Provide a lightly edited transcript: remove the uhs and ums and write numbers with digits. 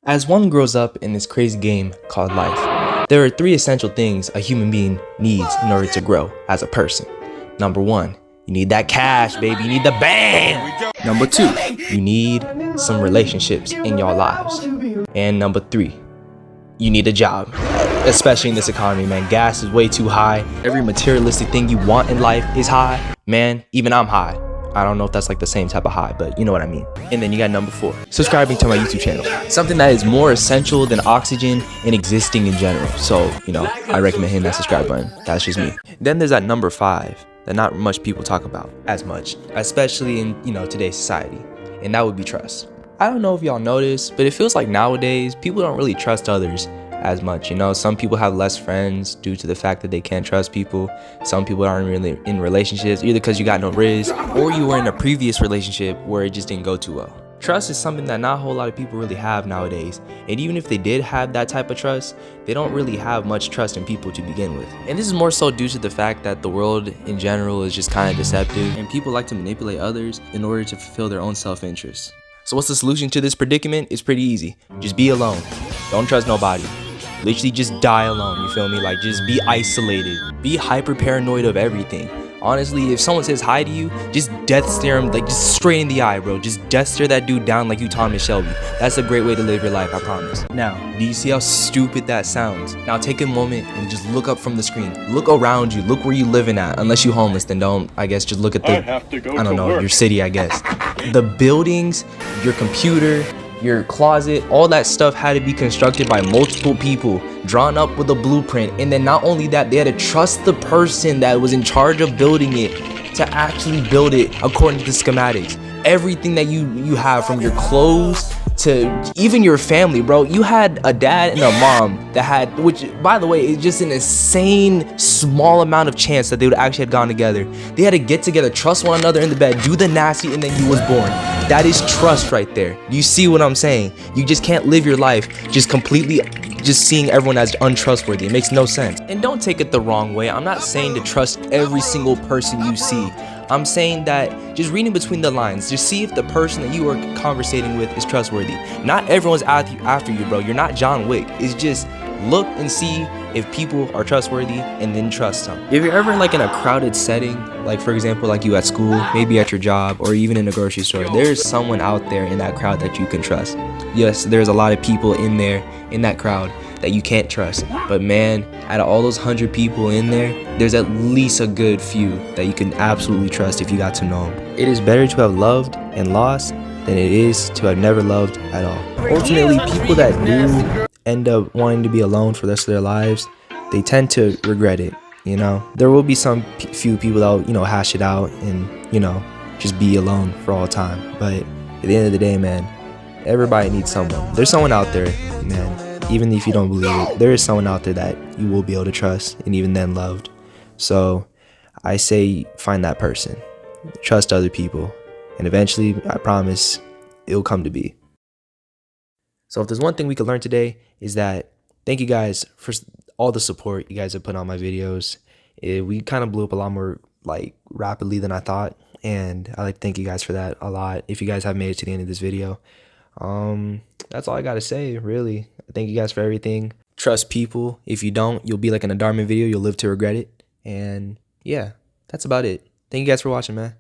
As one grows up in this crazy game called life, there are three essential things a human being needs in order to grow as a person. Number one, you need that cash, baby. You need the bam. Number two, you need some relationships in your lives. And number three, you need a job. Especially in this economy, man. Gas is way too high. Every materialistic thing you want in life is high. Man, even I'm high. I don't know if that's like the same type of high, but you know what I mean. And then you got number four, subscribing to my YouTube channel. Something that is more essential than oxygen and existing in general. So, I recommend hitting that subscribe button. That's just me. Then there's that number five that not much people talk about as much, especially in, today's society. And that would be trust. I don't know if y'all notice, but it feels like nowadays people don't really trust others as much. Some people have less friends due to the fact that they can't trust people. Some people aren't really in relationships either because you got no riz, or you were in a previous relationship where it just didn't go too well. Trust is something that not a whole lot of people really have nowadays, and even if they did have that type of trust, they don't really have much trust in people to begin with. And this is more so due to the fact that the world in general is just kind of deceptive, and people like to manipulate others in order to fulfill their own self-interest. So what's the solution to this predicament? It's pretty easy. Just be alone. Don't trust nobody. Literally just die alone, you feel me? Like, just be isolated. Be hyper paranoid of everything. Honestly, if someone says hi to you, just death stare him, like, just straight in the eye, bro. Just death stare that dude down like you Thomas Shelby. That's a great way to live your life, I promise. Now, do you see how stupid that sounds? Now take a moment and just look up from the screen. Look around you. Look where you living at. Unless you homeless, then don't, I guess, just look at your city, I guess. The buildings, your computer, your closet, all that stuff had to be constructed by multiple people, drawn up with a blueprint. And then not only that, they had to trust the person that was in charge of building it to actually build it according to the schematics. Everything that you have, from your clothes to even your family, bro. You had a dad and a mom that had, which by the way is just an insane small amount of chance that they would actually have gone together. They had to get together, trust one another in the bed, do the nasty, and then you was born. That is trust right there. Do you see what I'm saying? You just can't live your life just completely just seeing everyone as untrustworthy. It makes no sense. And don't take it the wrong way. I'm not saying to trust every single person you see. I'm saying that just reading between the lines, just see if the person that you are conversating with is trustworthy. Not everyone's after you, bro. You're not John Wick. It's just look and see if people are trustworthy and then trust them. If you're ever in a crowded setting, like for example, like you at school, maybe at your job, or even in a grocery store, there's someone out there in that crowd that you can trust. Yes, there's a lot of people in there, in that crowd, that you can't trust. But man, out of all those 100 people in there, there's at least a good few that you can absolutely trust if you got to know them. It is better to have loved and lost than it is to have never loved at all. Ultimately, people that do end up wanting to be alone for the rest of their lives, they tend to regret it. There will be some few people that will, hash it out and, just be alone for all time. But at the end of the day, man, everybody needs someone. There's someone out there, man. Even if you don't believe it, there is someone out there that you will be able to trust and even then loved. So I say find that person, trust other people, and eventually, I promise, it'll come to be. So if there's one thing we could learn today, is that thank you guys for all the support you guys have put on my videos. We kind of blew up a lot more rapidly than I thought, and I like to thank you guys for that a lot. If you guys have made it to the end of this video, that's all I gotta say, really. Thank you guys for everything. Trust people. If you don't, you'll be like in a Darman video, you'll live to regret it. And yeah, that's about it. Thank you guys for watching, man.